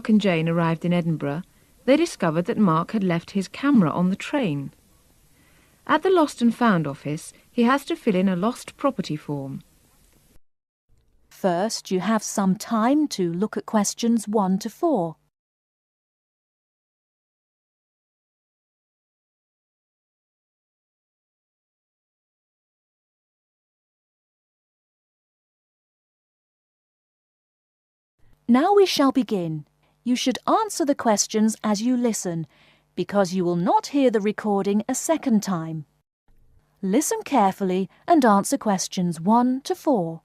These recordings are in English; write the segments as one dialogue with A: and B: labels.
A: Mark and Jane arrived in Edinburgh, they discovered that Mark had left his camera on the train. At the Lost and Found office, he has to fill in a lost property form.
B: First, you have some time to look at questions 1 to 4. Now we shall begin. You should answer the questions as you listen, because you will not hear the recording a second time. Listen carefully and answer questions 1 to 4.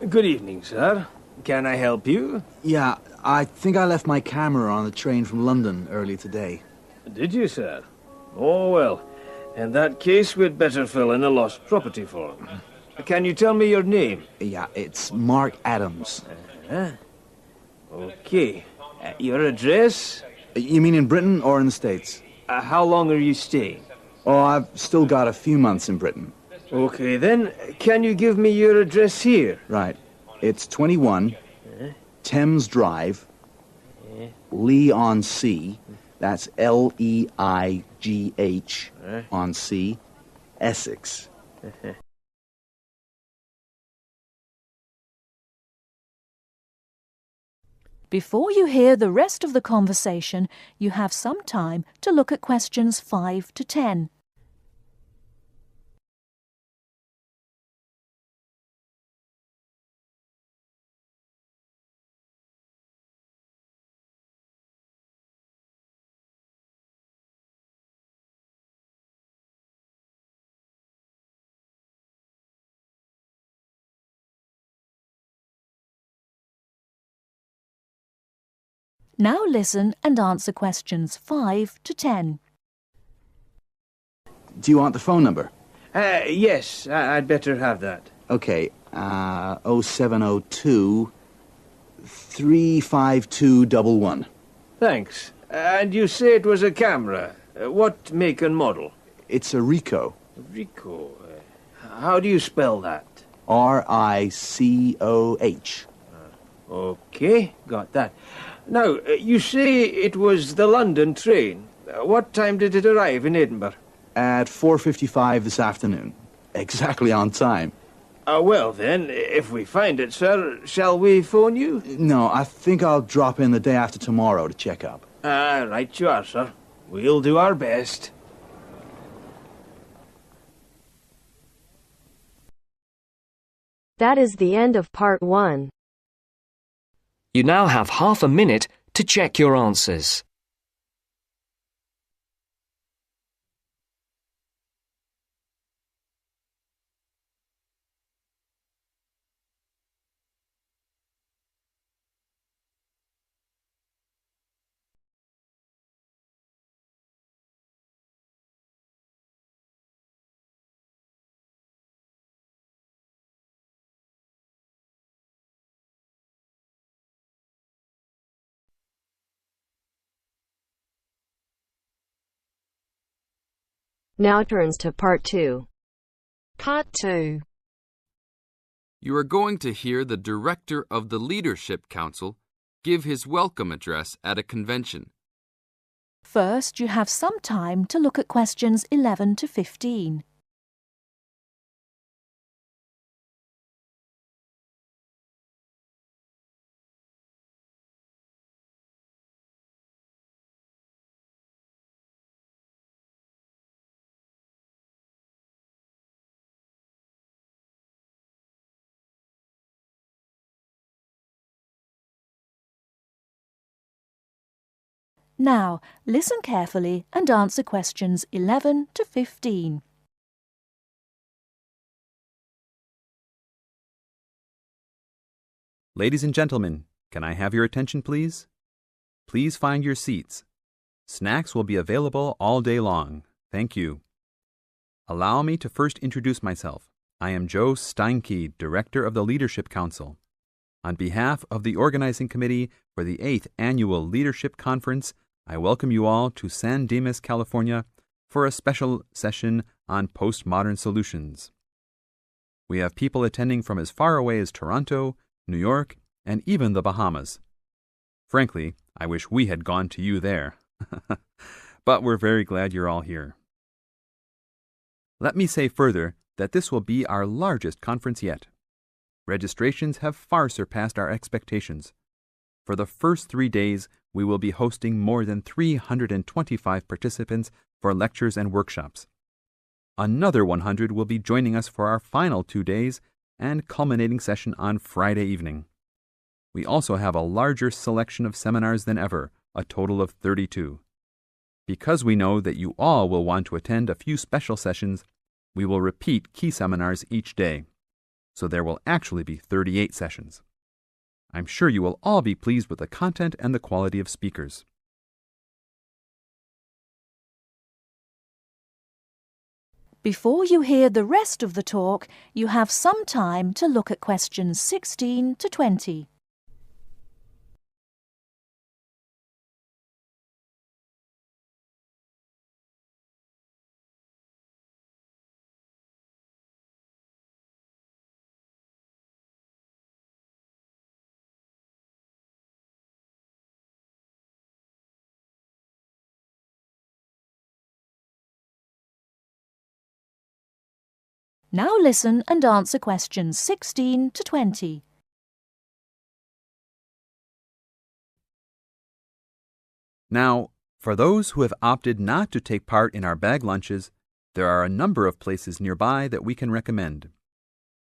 C: Good evening, sir. Can I help you?
D: Yeah, I think I left my camera on the train from London early today.
C: Did you, sir? Oh, well. In that case, we'd better fill in a lost property form. Can you tell me your name?
D: Yeah, it's Mark Adams.
C: Okay. Your address?
D: You mean in Britain or in the States?
C: How long are you staying?
D: Oh, I've still got a few months in Britain.
C: Okay, then, can you give me your address here?
D: Right. It's 21 Thames Drive, Leigh-on-Sea. That's Leigh on Sea, Essex.
B: Before you hear the rest of the conversation, you have some time to look at questions 5 to 10. Now listen and answer questions 5 to 10.
D: Do you want the phone number?
C: Yes, I'd better have that.
D: Okay, 0702 35211.
C: Thanks. And you say it was a camera. What make and model?
D: It's a Ricoh.
C: Ricoh. How do you spell that?
D: Ricoh.
C: Okay, got that. Now, you say it was the London train. What time did it arrive in Edinburgh?
D: At 4:55 this afternoon. Exactly on time.
C: Well then, if we find it, sir, shall we phone you?
D: No, I think I'll drop in the day after tomorrow to check up.
C: Right you are, sir. We'll do our best.
E: That is the end of part 1.
F: You now have half a minute to check your answers.
E: Now turns to part 2.
G: Part 2. You are going to hear the director of the Leadership Council give his welcome address at a convention.
B: First, you have some time to look at questions 11 to 15. Now, listen carefully and answer questions 11 to 15.
H: Ladies and gentlemen, can I have your attention, please? Please find your seats. Snacks will be available all day long. Thank you. Allow me to first introduce myself. I am Joe Steinke, Director of the Leadership Council. On behalf of the Organizing Committee for the 8th Annual Leadership Conference, I welcome you all to San Dimas, California, for a special session on postmodern solutions. We have people attending from as far away as Toronto, New York, and even the Bahamas. Frankly, I wish we had gone to you there. But we're very glad you're all here. Let me say further that this will be our largest conference yet. Registrations have far surpassed our expectations. For the first 3 days, we will be hosting more than 325 participants for lectures and workshops. Another 100 will be joining us for our final 2 days and culminating session on Friday evening. We also have a larger selection of seminars than ever, a total of 32. Because we know that you all will want to attend a few special sessions, we will repeat key seminars each day. So there will actually be 38 sessions. I'm sure you will all be pleased with the content and the quality of speakers.
B: Before you hear the rest of the talk, you have some time to look at questions 16 to 20. Now listen and answer questions 16 to 20.
H: Now, for those who have opted not to take part in our bag lunches, there are a number of places nearby that we can recommend.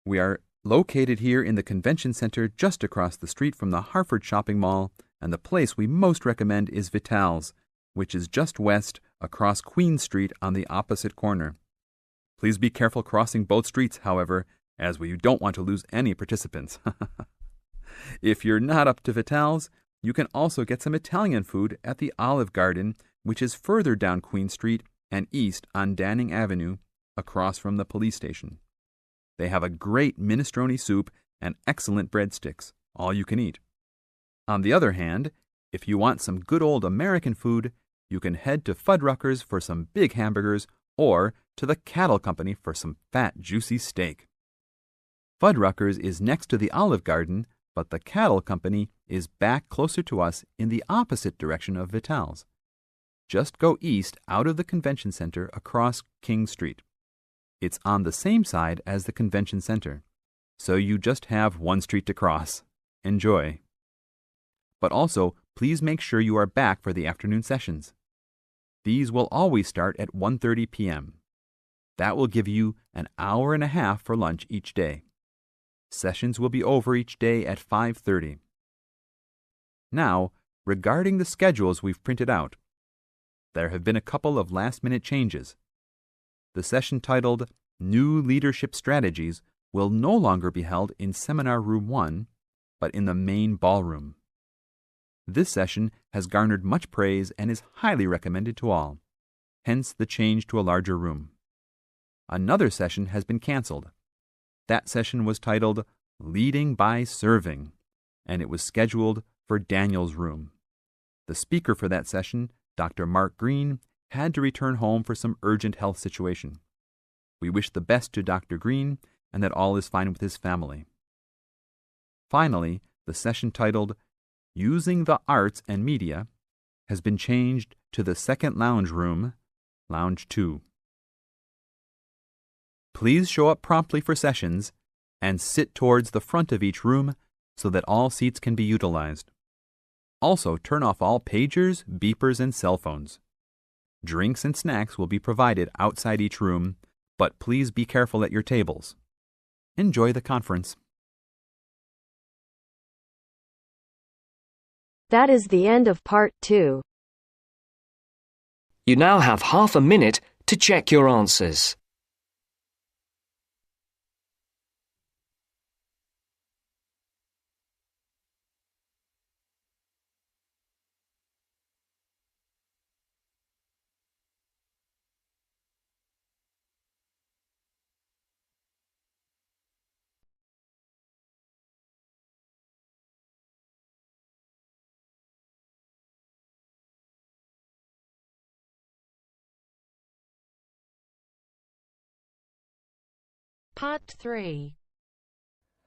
H: We are located here in the Convention Center just across the street from the Harford Shopping Mall, and the place we most recommend is Vital's, which is just west across Queen Street on the opposite corner. Please be careful crossing both streets, however, as we don't want to lose any participants. If you're not up to Vital's, you can also get some Italian food at the Olive Garden, which is further down Queen Street and east on Danning Avenue, across from the police station. They have a great minestrone soup and excellent breadsticks, all you can eat. On the other hand, if you want some good old American food, you can head to Fuddruckers for some big hamburgers or to the Cattle Company for some fat, juicy steak. Fuddruckers is next to the Olive Garden, but the Cattle Company is back closer to us in the opposite direction of Vital's. Just go east out of the Convention Center across King Street. It's on the same side as the Convention Center, so you just have one street to cross. Enjoy. But also, please make sure you are back for the afternoon sessions. These will always start at 1:30 p.m. That will give you an hour and a half for lunch each day. Sessions will be over each day at 5:30. Now, regarding the schedules we've printed out, there have been a couple of last-minute changes. The session titled New Leadership Strategies will no longer be held in Seminar Room 1, but in the main ballroom. This session has garnered much praise and is highly recommended to all, hence the change to a larger room. Another session has been canceled. That session was titled Leading by Serving, and it was scheduled for Daniel's room. The speaker for that session, Dr. Mark Green, had to return home for some urgent health situation. We wish the best to Dr. Green and that all is fine with his family. Finally, the session titled Using the Arts and Media has been changed to the second lounge room, Lounge 2. Please show up promptly for sessions and sit towards the front of each room so that all seats can be utilized. Also, turn off all pagers, beepers, and cell phones. Drinks and snacks will be provided outside each room, but please be careful at your tables. Enjoy the conference.
E: That is the end of part 2.
F: You now have half a minute to check your answers.
E: Part 3.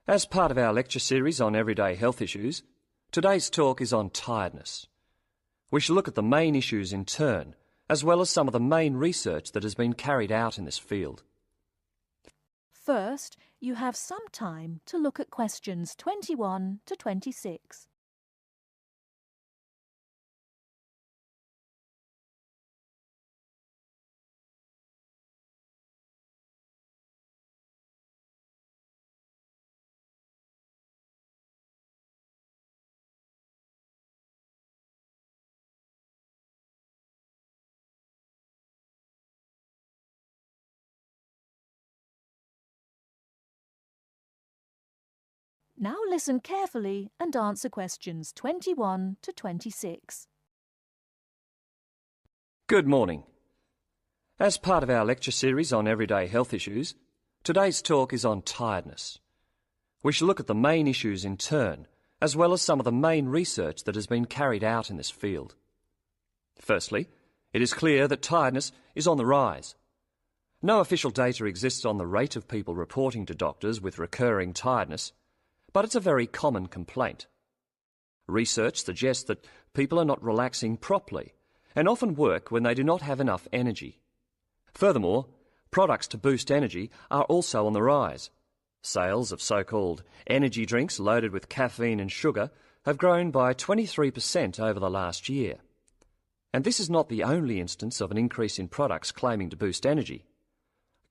F: As part of our lecture series on everyday health issues, today's talk is on tiredness. We shall look at the main issues in turn, as well as some of the main research that has been carried out in this field.
B: First, you have some time to look at questions 21 to 26. Now listen carefully and answer questions 21 to 26.
F: Good morning. As part of our lecture series on everyday health issues, today's talk is on tiredness. We shall look at the main issues in turn, as well as some of the main research that has been carried out in this field. Firstly, it is clear that tiredness is on the rise. No official data exists on the rate of people reporting to doctors with recurring tiredness, but it's a very common complaint. Research suggests that people are not relaxing properly and often work when they do not have enough energy. Furthermore, products to boost energy are also on the rise. Sales of so-called energy drinks loaded with caffeine and sugar have grown by 23% over the last year. And this is not the only instance of an increase in products claiming to boost energy.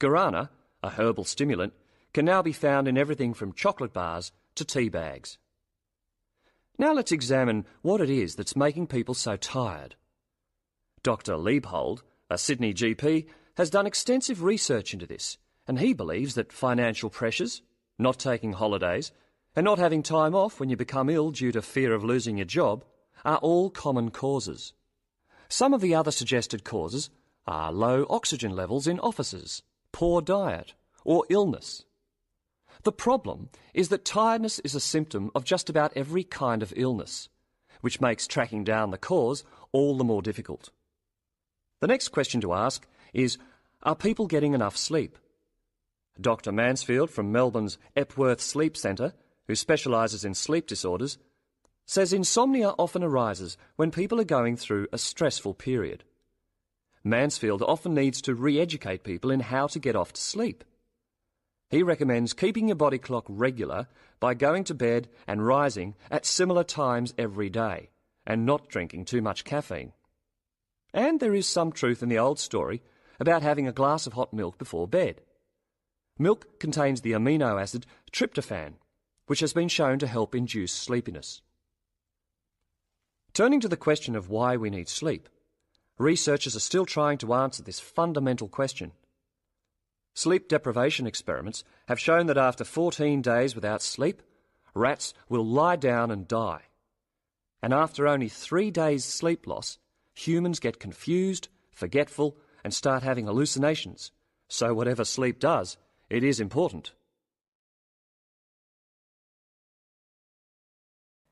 F: Guarana, a herbal stimulant, can now be found in everything from chocolate bars to tea bags. Now let's examine what it is that's making people so tired. Dr. Liebhold, a Sydney GP, has done extensive research into this, and he believes that financial pressures, not taking holidays, and not having time off when you become ill due to fear of losing your job are all common causes. Some of the other suggested causes are low oxygen levels in offices, poor diet, or illness. The problem is that tiredness is a symptom of just about every kind of illness, which makes tracking down the cause all the more difficult. The next question to ask is, are people getting enough sleep? Dr. Mansfield from Melbourne's Epworth Sleep Centre, who specialises in sleep disorders, says insomnia often arises when people are going through a stressful period. Mansfield often needs to re-educate people in how to get off to sleep. He recommends keeping your body clock regular by going to bed and rising at similar times every day, and not drinking too much caffeine. And there is some truth in the old story about having a glass of hot milk before bed. Milk contains the amino acid tryptophan, which has been shown to help induce sleepiness. Turning to the question of why we need sleep, researchers are still trying to answer this fundamental question. Sleep deprivation experiments have shown that after 14 days without sleep, rats will lie down and die. And after only 3 days sleep loss, humans get confused, forgetful, and start having hallucinations. So whatever sleep does, it is important.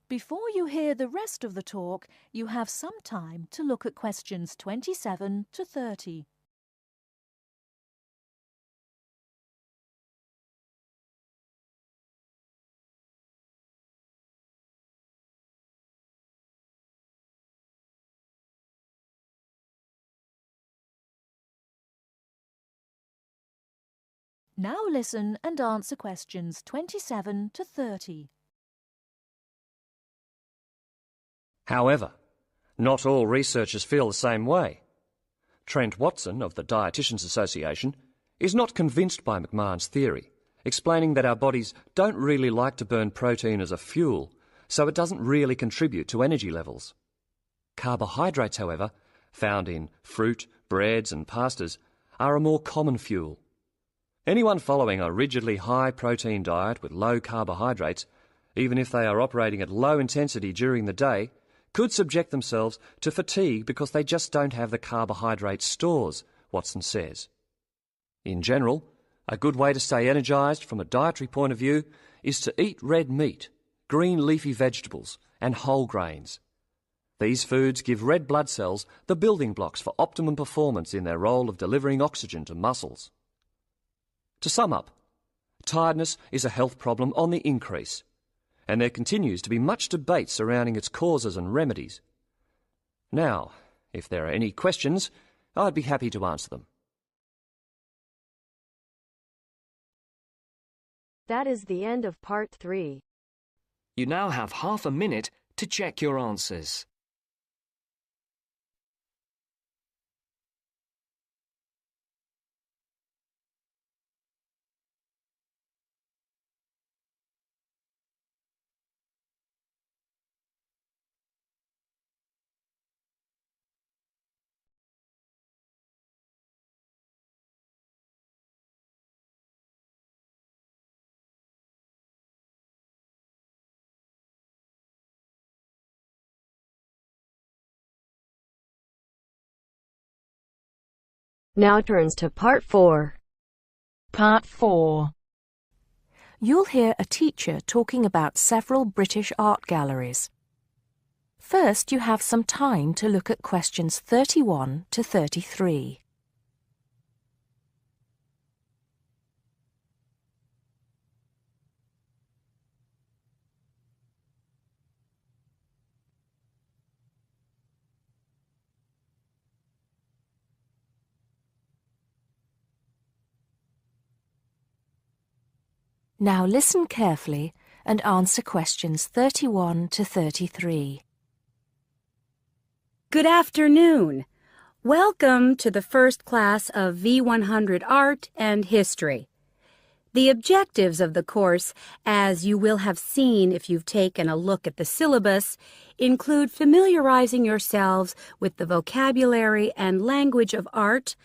B: Before you hear the rest of the talk, you have some time to look at questions 27 to 30. Now listen and answer questions 27 to 30.
F: However, not all researchers feel the same way. Trent Watson of the Dietitians Association is not convinced by McMahon's theory, explaining that our bodies don't really like to burn protein as a fuel, so it doesn't really contribute to energy levels. Carbohydrates, however, found in fruit, breads and pastas, are a more common fuel. Anyone following a rigidly high-protein diet with low carbohydrates, even if they are operating at low intensity during the day, could subject themselves to fatigue because they just don't have the carbohydrate stores, Watson says. In general, a good way to stay energised from a dietary point of view is to eat red meat, green leafy vegetables and whole grains. These foods give red blood cells the building blocks for optimum performance in their role of delivering oxygen to muscles. To sum up, Tiredness is a health problem on the increase, and there continues to be much debate surrounding its causes and remedies. Now, if there are any questions, I'd be happy to answer them.
E: That is the end of part 3.
I: You now have half a minute to check your answers.
E: Now turns to part 4.
B: Part 4. You'll hear a teacher talking about several British art galleries. First, you have some time to look at questions 31 to 33. Now listen carefully and answer questions 31 to 33.
J: Good afternoon. Welcome to the first class of V100 Art and History. The objectives of the course, as you will have seen if you've taken a look at the syllabus, include familiarizing yourselves with the vocabulary and language of art,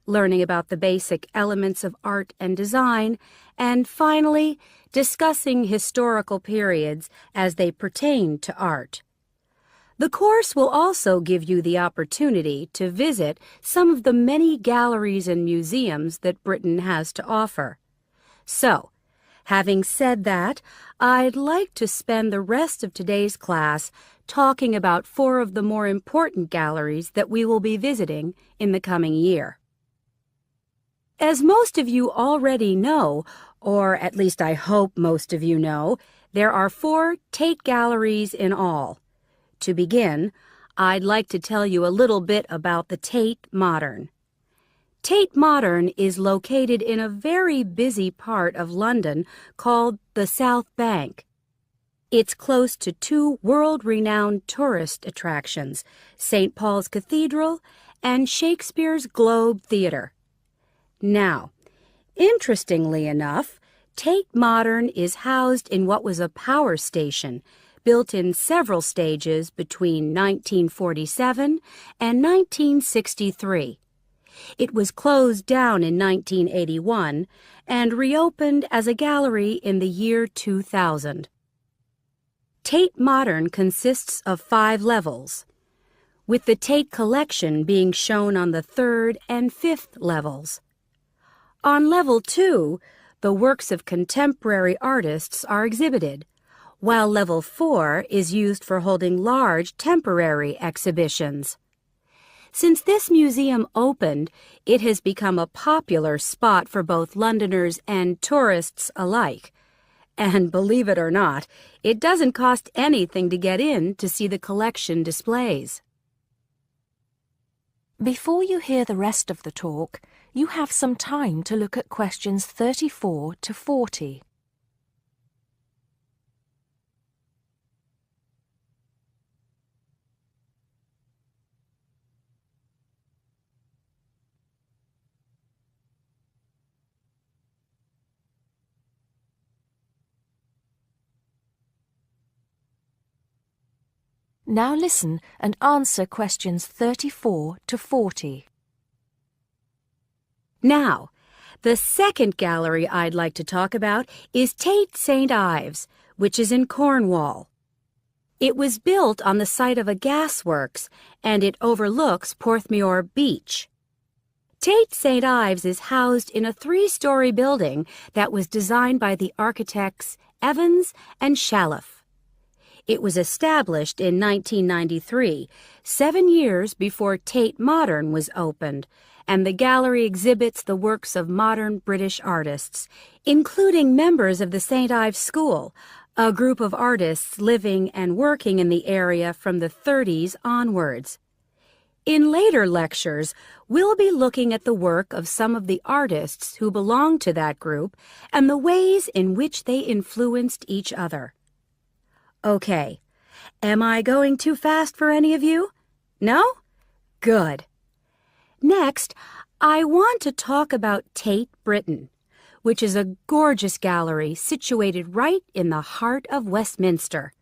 J: learning about the basic elements of art and design, and finally, discussing historical periods as they pertain to art. The course will also give you the opportunity to visit some of the many galleries and museums that Britain has to offer. So, having said that, I'd like to spend the rest of today's class talking about 4 of the more important galleries that we will be visiting in the coming year. As most of you already know, or at least I hope most of you know, there are 4 Tate galleries in all. To begin, I'd like to tell you a little bit about the Tate Modern. Tate Modern is located in a very busy part of London called the South Bank. It's close to 2 world-renowned tourist attractions, St. Paul's Cathedral and Shakespeare's Globe Theatre. Now, interestingly enough, Tate Modern is housed in what was a power station built in several stages between 1947 and 1963. It was closed down in 1981 and reopened as a gallery in the year 2000. Tate Modern consists of 5 levels, with the Tate collection being shown on the 3rd and 5th levels. On level 2, the works of contemporary artists are exhibited, while level 4 is used for holding large temporary exhibitions. Since this museum opened, it has become a popular spot for both Londoners and tourists alike. And believe it or not, it doesn't cost anything to get in to see the collection displays.
B: Before you hear the rest of the talk, you have some time to look at questions 34 to 40. Now listen and answer questions 34 to 40.
J: Now, the second gallery I'd like to talk about is Tate St. Ives, which is in Cornwall. It was built on the site of a gasworks, and it overlooks Porthmeor Beach. Tate St. Ives is housed in a 3-story building that was designed by the architects Evans and Shalliff. It was established in 1993, 7 years before Tate Modern was opened, and the gallery exhibits the works of modern British artists, including members of the St. Ives School, a group of artists living and working in the area from the 30s onwards. In later lectures, we'll be looking at the work of some of the artists who belong to that group and the ways in which they influenced each other. Okay, am I going too fast for any of you? No? Good. Next, I want to talk about Tate Britain, which is a gorgeous gallery situated right in the heart of Westminster.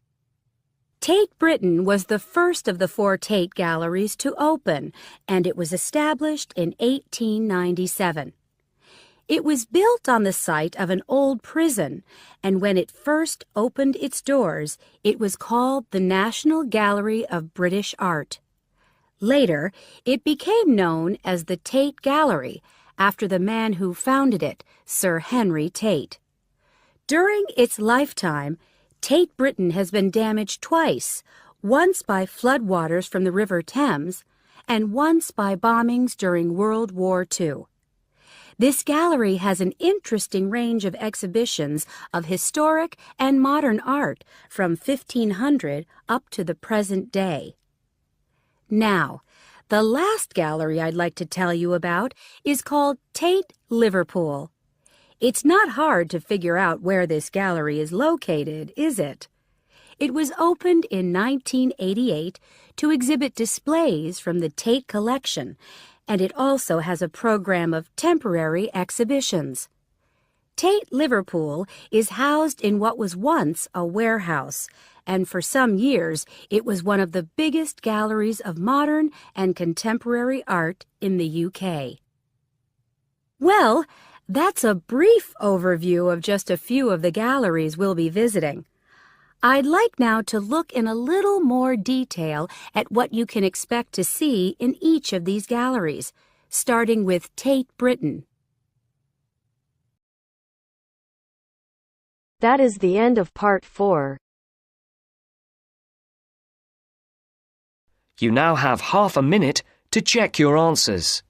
J: Tate Britain was the first of the 4 Tate galleries to open, and it was established in 1897. It was built on the site of an old prison, and when it first opened its doors, it was called the National Gallery of British Art. Later, it became known as the Tate Gallery, after the man who founded it, Sir Henry Tate. During its lifetime, Tate Britain has been damaged twice, once by floodwaters from the River Thames and once by bombings during World War II. This gallery has an interesting range of exhibitions of historic and modern art from 1500 up to the present day. Now, the last gallery I'd like to tell you about is called Tate Liverpool. It's not hard to figure out where this gallery is located, is it? It was opened in 1988 to exhibit displays from the Tate collection, and it also has a program of temporary exhibitions. Tate Liverpool is housed in what was once a warehouse, and for some years it was one of the biggest galleries of modern and contemporary art in the UK. Well, that's a brief overview of just a few of the galleries we'll be visiting. I'd like now to look in a little more detail at what you can expect to see in each of these galleries, starting with Tate Britain.
E: That is the end of part 4.
I: You now have half a minute to check your answers.